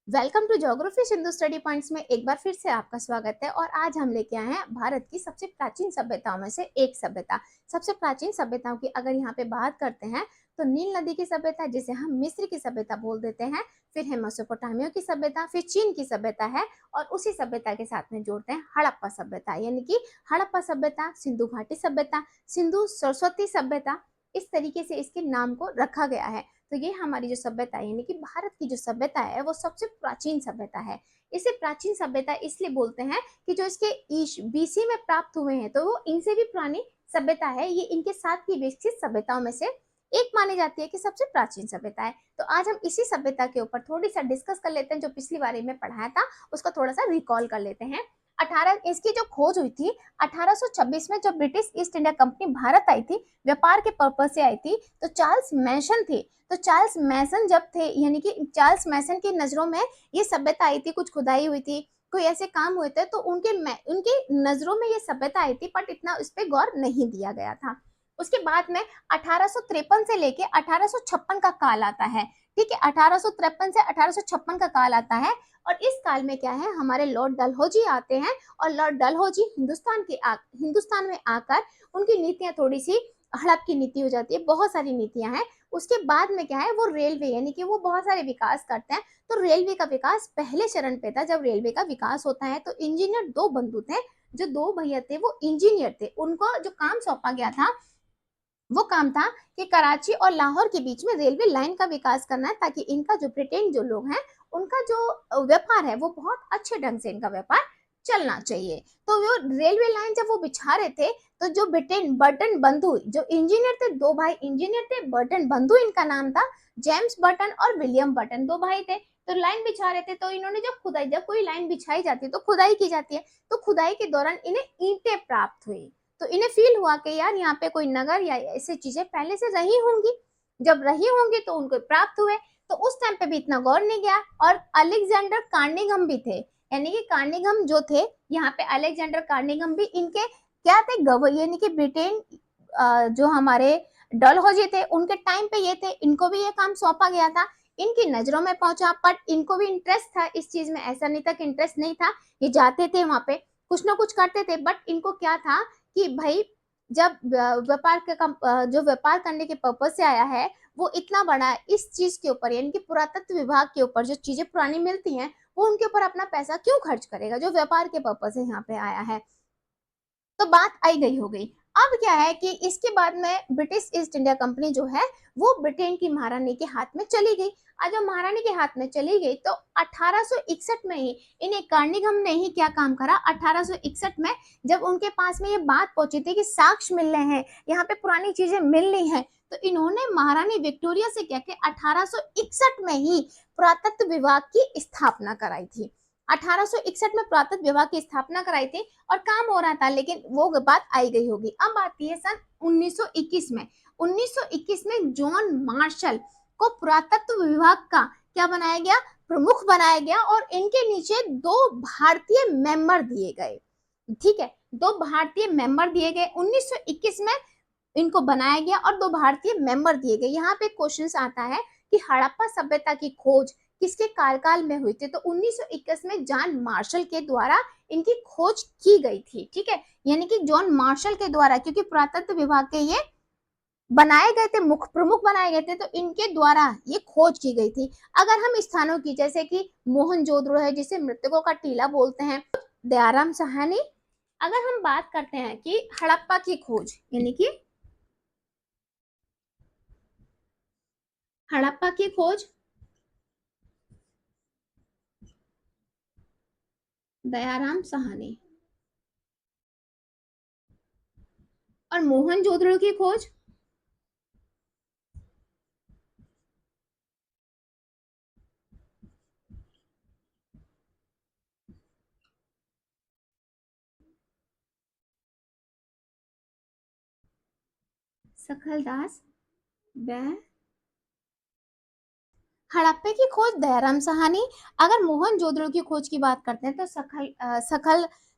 Welcome to geography Sindhu study points में एक बार फिर से आपका स्वागत है। और आज हम लेके आए हैं भारत की सबसे प्राचीन सभ्यताओं में से एक सभ्यता। सबसे प्राचीन सभ्यताओं की अगर यहाँ पे बात करते हैं तो नील नदी की सभ्यता, जिसे हम मिस्र की सभ्यता बोल देते हैं, फिर है मेसोपोटामिया की सभ्यता, फिर चीन की सभ्यता है, और उसी सभ्यता के साथ में जोड़ते हैं हड़प्पा सभ्यता, यानी कि हड़प्पा सभ्यता, सिंधु घाटी सभ्यता, सिंधु सरस्वती सभ्यता। इस तरीके से इसके नाम को रखा गया है। तो ये हमारी जो सभ्यता है, यानी कि भारत की जो सभ्यता है, वो सबसे प्राचीन सभ्यता है। इसे प्राचीन सभ्यता इसलिए बोलते हैं कि जो इसके बीसी में प्राप्त हुए हैं, तो वो इनसे भी पुरानी सभ्यता है। ये इनके साथ की विकसित सभ्यताओं में से एक मानी जाती है कि सबसे प्राचीन सभ्यता है। तो आज हम इसी सभ्यता के ऊपर थोड़ी सा डिस्कस कर लेते हैं। जो पिछली बार में पढ़ाया था उसका थोड़ा सा रिकॉल कर लेते हैं। 18 इसकी जो खोज हुई थी 1826 में, जब British East India company Bharat आई थी, व्यापार के पर्पज से आई थी। तो चार्ल्स मैसन थे। तो चार्ल्स मैसन जब थे, यानी कि चार्ल्स मैसन की नजरों में ये सभ्यता आई थी, कुछ खुदाई हुई थी, कोई ऐसे काम हुए थे, तो उनके नजरों में ये सभ्यता आई थी, बट इतना उस पर गौर नहीं दिया गया था। उसके बाद में 1853 से लेके 1856 का काल आता है। ठीक है, 1853 से 1856 का काल आता है। और इस काल में क्या है, हमारे लॉर्ड डलहौजी आते हैं। और लॉर्ड डलहौजी हिंदुस्तान में आकर उनकी नीतियां थोड़ी सी हड़प की नीति हो जाती है। बहुत सारी नीतियां हैं। उसके बाद में क्या है, वो रेलवे, यानी कि वो बहुत सारे विकास करते हैं। तो रेलवे का विकास पहले चरण पे था। जब रेलवे का विकास होता है तो इंजीनियर दो बंधु थे, जो दो भैया थे वो इंजीनियर थे। उनको जो काम सौंपा गया था, वो काम था कि कराची और लाहौर के बीच में रेलवे लाइन का विकास करना है, ताकि इनका जो ब्रिटेन जो लोग हैं, उनका जो व्यापार है वो बहुत अच्छे ढंग से इनका व्यापार चलना चाहिए। तो वो रेलवे लाइन जब वो बिछा रहे थे, तो जो ब्रिटेन बर्टन बंधु, जो इंजीनियर थे, दो भाई इंजीनियर थे, बर्टन बंधु इनका नाम था, जेम्स बर्टन और विलियम बर्टन, दो भाई थे। तो लाइन बिछा रहे थे, तो इन्होंने जब कोई लाइन बिछाई जाती है तो खुदाई की जाती है। तो खुदाई के दौरान इन्हें ईंटें प्राप्त हुई। तो इन्हें फील हुआ कि यार यहाँ पे कोई नगर या ऐसी चीजें पहले से रही होंगी। जब रही होंगी तो उनको प्राप्त हुए। तो उस टाइम पे भी इतना गौर नहीं गया। और अलेक्जेंडर कार्निगम भी थे, यानी कि कार्निगम जो थे, यहाँ पे अलेक्जेंडर कार्निगम भी इनके क्या थे, यानी कि ब्रिटेन, जो हमारे डलहौजी थे उनके टाइम पे ये थे, इनको भी ये काम सौंपा गया था। इनकी नजरों में पहुंचा, बट इनको भी इंटरेस्ट था इस चीज में, ऐसा नहीं था कि इंटरेस्ट नहीं था। ये जाते थे वहां पे, कुछ ना कुछ करते थे, बट इनको क्या था कि भाई, जब जो व्यापार करने के पर्पज से आया है, वो इतना बड़ा है, इस चीज के ऊपर, यानी कि पुरातत्व विभाग के ऊपर जो चीजें पुरानी मिलती हैं, वो उनके ऊपर अपना पैसा क्यों खर्च करेगा, जो व्यापार के पर्पज से यहाँ पे आया है। तो बात आई गई हो गई। अब क्या है कि इसके बाद में ब्रिटिश ईस्ट इंडिया कंपनी जो है, वो ब्रिटेन की महारानी के हाथ में चली गई। और जब महारानी के हाथ में चली गई तो 1861 में ही इन्हें कार्निगम ने ही क्या काम करा, 1861 में जब उनके पास में ये बात पहुंची थी कि साक्ष्य मिल रहे हैं, यहाँ पे पुरानी चीजें मिल रही हैं, तो इन्होंने महारानी विक्टोरिया से क्या कि 1861 में ही पुरातत्व विभाग की स्थापना कराई थी। 1861 में पुरातत्व विभाग की स्थापना कराई थी। और काम हो रहा था, लेकिन वो बात आई गई होगी। अब आती है सन 1921 में। 1921 में जॉन मार्शल को पुरातत्व विभाग का क्या बनाया गया, प्रमुख बनाया गया। और इनके नीचे दो भारतीय मेंबर दिए गए। ठीक है, दो भारतीय मेंबर दिए गए 1921 में, इनको बनाया गया और दो भारतीय मेंबर दिए गए। यहाँ पे क्वेश्चन आता है कि हड़प्पा सभ्यता की खोज किसके कार्यकाल में हुई थी, तो 1921 में जॉन मार्शल के द्वारा इनकी खोज की गई थी। ठीक है, यानी कि जॉन मार्शल के द्वारा, क्योंकि पुरातत्व विभाग के ये बनाए गए थे, मुख्य प्रमुख बनाए गए थे, तो इनके द्वारा ये खोज की गई थी। अगर हम स्थानों की, जैसे कि मोहनजोदड़ो है, जिसे मृतकों का टीला बोलते हैं, दयाराम साहनी। अगर हम बात करते हैं कि हड़प्पा की खोज, यानी कि हड़प्पा की खोज दयाराम साहनी, और मोहनजोदड़ो की खोज सखलदास व हड़प्पे की खोज दयाराम साहनी। अगर मोहनजोदड़ो की खोज की बात करते हैं तो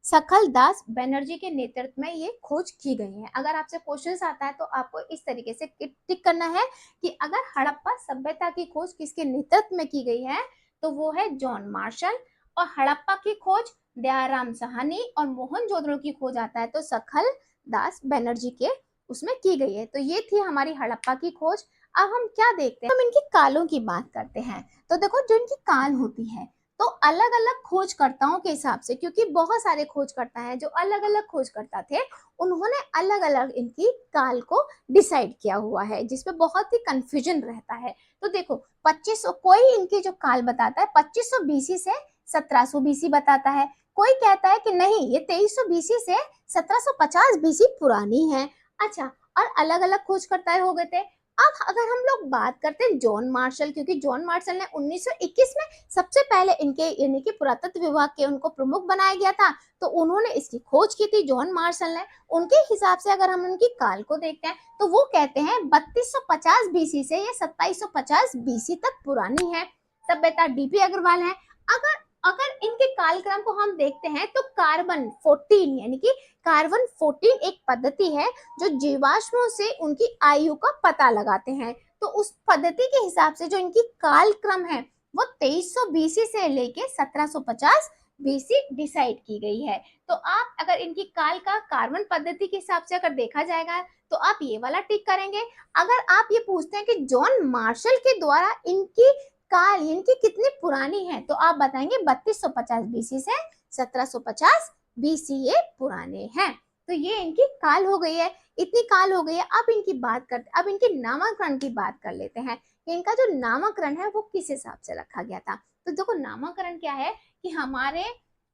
सखल दास बनर्जी के नेतृत्व में ये खोज की गई है। अगर आपसे क्वेश्चन आता है तो आपको इस तरीके से टिक करना है कि अगर हड़प्पा सभ्यता की खोज किसके नेतृत्व में की गई है, तो वो है जॉन मार्शल। और हड़प्पा की खोज दयाराम साहनी और मोहनजोदड़ो की खोज आता है तो सखल दास बनर्जी के उसमें की गई है। तो ये थी हमारी हड़प्पा की खोज। अब हम क्या देखते हैं, हम इनकी कालों की बात करते हैं। तो देखो जो इनकी काल होती है तो अलग अलग खोजकर्ताओं के हिसाब से, क्योंकि बहुत सारे खोजकर्ता हैं जो अलग अलग खोजकर्ता थे, उन्होंने अलग अलग इनकी काल को डिसाइड किया हुआ है, जिसमें बहुत ही कंफ्यूजन रहता है। तो देखो 2500, कोई इनकी जो काल बताता है 2500 बीसी से 1700 बीसी बताता है, कोई कहता है कि नहीं ये 2300 बीसी से 1750 बीसी पुरानी है। अच्छा, और अलग अलग खोजकर्ता हो गए थे। अब अगर हम लोग बात करते हैं जॉन मार्शल, क्योंकि जॉन मार्शल ने 1921 में सबसे पहले इनके यानी कि पुरातत्व विभाग के उनको प्रमुख बनाया गया था, तो उन्होंने इसकी खोज की थी जॉन मार्शल ने। उनके हिसाब से अगर हम उनकी काल को देखते हैं तो वो कहते हैं 3250 बीसी से या 2750 बीसी तक पुरानी है सभ्यता। डीपी अग्रवाल है। अगर अगर इनके कालक्रम को हम देखते हैं तो कार्बन 14 यानी कि कार्बन 14 एक पद्धति है जो जीवाश्मों से उनकी आयु का पता लगाते हैं। तो उस पद्धति के हिसाब से जो इनकी कालक्रम है वो 2300 बीसी से लेके 1750 बीसी डिसाइड की गई है। तो आप अगर इनकी काल का कार्बन पद्धति के हिसाब से अगर देखा जाएगा तो आप ये वाला टिक करेंगे। अगर आप ये पूछते हैं कि जॉन मार्शल के द्वारा इनकी काल इनकी कितनी पुरानी है तो आप बताएंगे 3250 बीसी से 1750 बीसी ये पुराने हैं। तो ये इनकी काल हो गई है, इतनी काल हो गई है। अब इनकी बात करते, अब इनके नामकरण की बात कर लेते हैं कि इनका जो नामकरण है वो किस हिसाब से रखा गया था। तो देखो नामकरण क्या है कि हमारे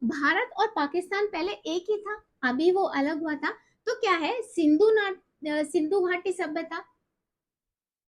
भारत और पाकिस्तान पहले एक ही था, अभी वो अलग हुआ था। तो क्या है, सिंधु घाटी सभ्यता,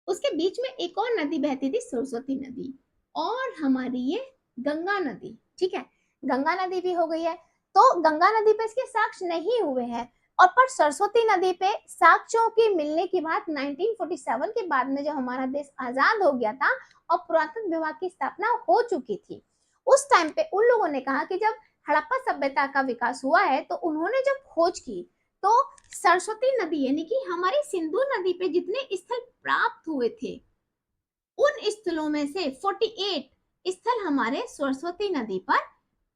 उसके बीच में एक और नदी बहती थी सरस्वती नदी, और हमारी ये गंगा नदी, ठीक है, गंगा नदी भी हो गई है। तो गंगा नदी पे इसके साक्ष्य नहीं हुए हैं, और पर सरस्वती नदी पे साक्ष्यों के मिलने की बात 1947 के बाद में जब हमारा देश आजाद हो गया था और पुरातत्व विभाग की स्थापना हो चुकी थी, उस टाइम पे उन लोगों ने कहा कि जब हड़प्पा सभ्यता का विकास हुआ है तो उन्होंने जब खोज की तो सरस्वती नदी यानी कि हमारी सिंधु नदी पे जितने स्थल प्राप्त हुए थे उन स्थलों में से 48 स्थल हमारे सरस्वती नदी पर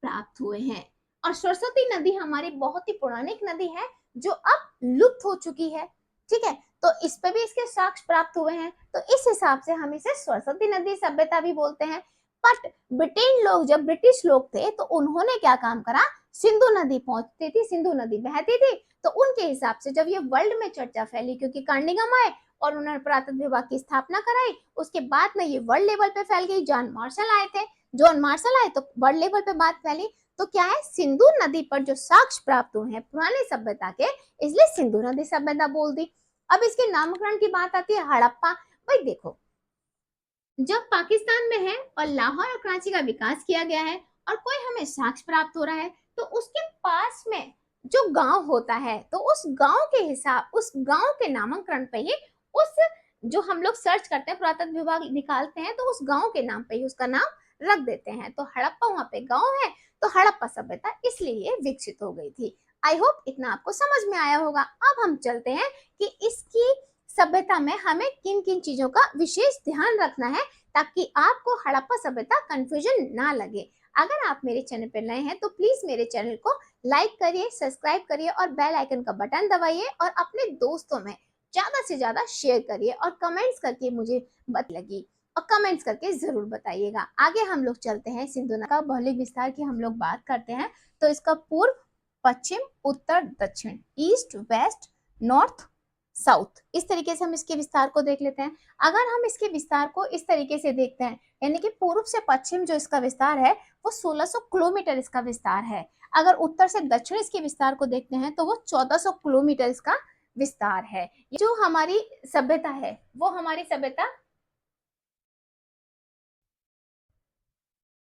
प्राप्त हुए हैं। और सरस्वती नदी हमारी बहुत ही पौराणिक नदी है जो अब लुप्त हो चुकी है, ठीक है। तो इस पे भी इसके साक्ष्य प्राप्त हुए हैं, तो इस हिसाब से हम इसे सरस्वती नदी सभ्यता भी बोलते हैं। बट ब्रिटेन लोग, जब ब्रिटिश लोग थे तो उन्होंने क्या काम करा, सिंधु नदी पहुंचती थी, सिंधु नदी बहती थी, तो उनके हिसाब से जब ये वर्ल्ड में चर्चा फैली, क्योंकि कार्निगम आए और उन्होंने पुरातत्व विभाग की स्थापना कराई, उसके बाद में ये वर्ल्ड लेवल पे फैल गई। जॉन मार्शल आए थे, जॉन मार्शल आए तो वर्ल्ड लेवल पे बात फैली। तो क्या है, सिंधु नदी पर जो साक्ष्य प्राप्त हुए हैं पुराने सभ्यता के, इसलिए सिंधु नदी सभ्यता बोल दी। अब इसके नामकरण की बात आती है हड़प्पा। भाई देखो, जब पाकिस्तान में है और लाहौर और कराची का विकास किया गया है और कोई हमें साक्ष्य प्राप्त हो रहा है तो उसके पास में जो गांव होता है तो उस गांव के हिसाब, उस गांव के नामकरण पे ही उस जो हम लोग सर्च करते हैं, पुरातत्व विभाग निकालते हैं, तो उस गांव के नाम पे ही उसका नाम रख देते हैं। तो हड़प्पा वहां पे गांव है तो हड़प्पा सभ्यता इसलिए विकसित हो गई थी। आई होप इतना आपको समझ में आया होगा। अब हम चलते हैं कि इसकी सभ्यता में हमें किन किन चीजों का विशेष ध्यान रखना है ताकि आपको हड़प्पा सभ्यता कंफ्यूजन ना लगे। अगर आप मेरे चैनल पर नए हैं तो प्लीज मेरे चैनल को लाइक करिए, सब्सक्राइब करिए और बेल आइकन का बटन दबाइए और अपने दोस्तों में ज्यादा से ज्यादा शेयर करिए और कमेंट्स करके मुझे बात लगी और कमेंट्स करके जरूर बताइएगा। आगे हम लोग चलते हैं, सिंधु नदी का भौगोलिक विस्तार की हम लोग बात करते हैं। तो इसका पूर्व, पश्चिम, उत्तर, दक्षिण, ईस्ट, वेस्ट, नॉर्थ, साउथ, इस तरीके से हम इसके विस्तार को देख लेते हैं। अगर हम इसके विस्तार को इस तरीके से देखते हैं, यानी कि पूर्व से पश्चिम जो इसका विस्तार है वो 1600 किलोमीटर इसका विस्तार है। अगर उत्तर से दक्षिण इसके विस्तार को देखते हैं तो वो 1400 किलोमीटर इसका विस्तार है। जो हमारी सभ्यता है वो हमारी सभ्यता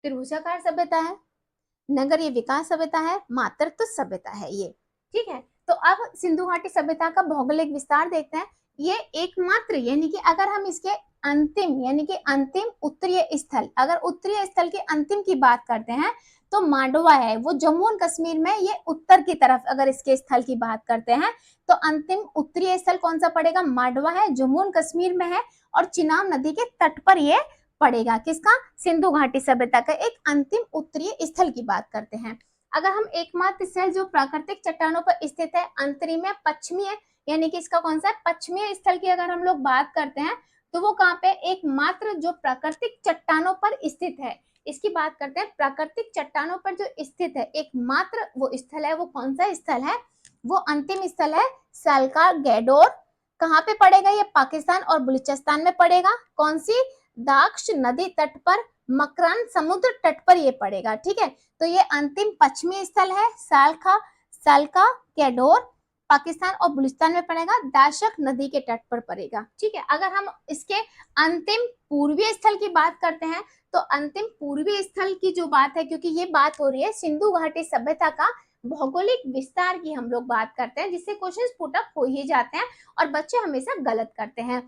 त्रिभुजाकार सभ्यता है, नगरीय विकास सभ्यता है, मातृत्व सभ्यता है ये, ठीक है। तो अब सिंधु घाटी सभ्यता का भौगोलिक विस्तार देखते हैं। ये एकमात्र, यानी कि अगर हम इसके अंतिम, यानी कि अंतिम उत्तरीय स्थल, अगर उत्तरीय स्थल के अंतिम की बात करते हैं तो मांडवा है, वो जम्मू और कश्मीर में, ये उत्तर की तरफ अगर इसके स्थल की बात करते हैं तो अंतिम उत्तरीय स्थल कौन सा पड़ेगा, मांडवा है, जम्मू और कश्मीर में है और चिनाब नदी के तट पर ये पड़ेगा? किसका? सिंधु घाटी सभ्यता का एक अंतिम उत्तरीय स्थल की बात करते हैं। अगर हम एकमात्र स्थल जो प्राकृतिक चट्टानों पर स्थित है, अंतरिम पश्चिमी यानी कि इसका कौन सा है? पश्चिमी स्थल की अगर हम लोग बात करते हैं तो वो कहाँ पे? एकमात्र जो प्राकृतिक चट्टानों पर स्थित है, इसकी बात करते हैं। प्राकृतिक चट्टानों पर जो स्थित है एकमात्र वो स्थल है, वो कौन सा स्थल है? वो अंतिम स्थल है सालका गैडोर। कहाँ पे पड़ेगा ये? पाकिस्तान और बलूचिस्तान में पड़ेगा। कौन सी? दाक्ष नदी तट पर, मकरान समुद्र तट पर ये पड़ेगा। ठीक है, तो ये अंतिम पश्चिमी स्थल है सालका गैडोर, पाकिस्तान और बलूचिस्तान में पड़ेगा, दाशक नदी के तट पर पड़ेगा। ठीक है, अगर हम इसके अंतिम पूर्वी स्थल की बात करते हैं तो अंतिम पूर्वी स्थल की जो बात है, क्योंकि ये बात हो रही है सिंधु घाटी सभ्यता का भौगोलिक विस्तार की हम लोग बात करते हैं, जिससे क्वेश्चन पुट अप हो ही जाते हैं और बच्चे हमेशा गलत करते हैं।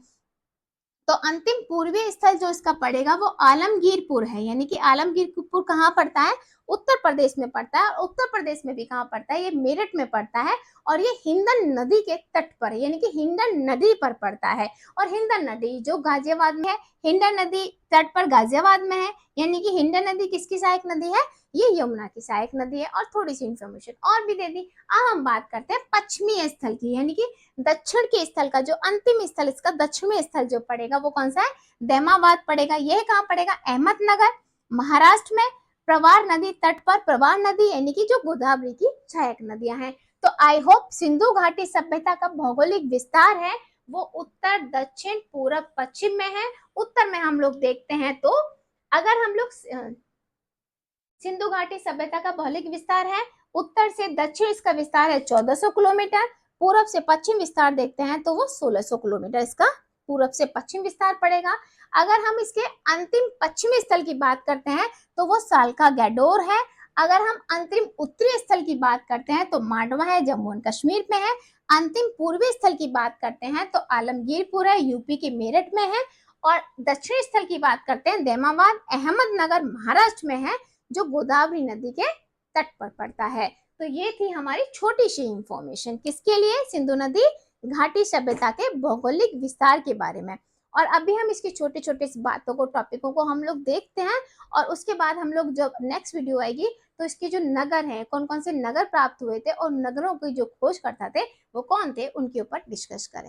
तो अंतिम पूर्वी स्थल जो इसका पड़ेगा वो आलमगीरपुर है, यानी कि आलमगीरपुर कहाँ पड़ता है? उत्तर प्रदेश में पड़ता है। और उत्तर प्रदेश में भी कहाँ पड़ता है? ये मेरठ में पड़ता है और ये हिंडन नदी के तट पर है, यानी कि हिंडन नदी पर पड़ता है। और हिंडन नदी जो गाजियाबाद में है, हिंडन नदी तट पर गाजियाबाद में है, यानी कि हिंडन नदी किसकी सहायक नदी है? ये यमुना की सहायक नदी है। और थोड़ी सी इंफॉर्मेशन और भी दे दी। अब हम बात करते हैं पश्चिमी स्थल की, यानी कि दक्षिण के स्थल का जो अंतिम स्थल, इसका दक्षिणी स्थल जो पड़ेगा वो कौन सा है? दहमाबाद पड़ेगा। यह कहाँ पड़ेगा? अहमदनगर, महाराष्ट्र में, प्रवार नदी तट पर। प्रवार नदी यानी कि जो गोदावरी की सहायक नदियां हैं। तो आई होप सिंधु घाटी सभ्यता का भौगोलिक विस्तार है वो उत्तर, दक्षिण, पूर्व, पश्चिम में है। उत्तर में हम लोग देखते हैं तो अगर हम लोग सिंधु घाटी सभ्यता का भौगोलिक विस्तार है, उत्तर से दक्षिण इसका विस्तार है 1400 किलोमीटर, पूर्व से पश्चिम विस्तार देखते हैं तो वो 1600 किलोमीटर इसका पूर्व से पश्चिम विस्तार पड़ेगा। अगर हम इसके अंतिम पश्चिमी स्थल की बात करते हैं तो वो सालका गैडोर है। अगर हम अंतिम उत्तरी स्थल की बात करते हैं तो मांडवा है, जम्मू एंड कश्मीर में है। अंतिम पूर्वी स्थल की बात करते हैं तो आलमगीरपुर है, यूपी के मेरठ में है। और दक्षिणी स्थल की बात करते हैं दहमाबाद, अहमदनगर, महाराष्ट्र में है, जो गोदावरी नदी के तट पर पड़ता है। तो ये थी हमारी छोटी सी इंफॉर्मेशन किसके लिए? सिंधु नदी घाटी सभ्यता के भौगोलिक विस्तार के बारे में। और अभी हम इसकी छोटे छोटे बातों को, टॉपिकों को हम लोग देखते हैं और उसके बाद हम लोग जब नेक्स्ट वीडियो आएगी तो इसके जो नगर हैं, कौन कौन से नगर प्राप्त हुए थे और नगरों की जो खोज करता थे वो कौन थे, उनके ऊपर डिस्कस करें।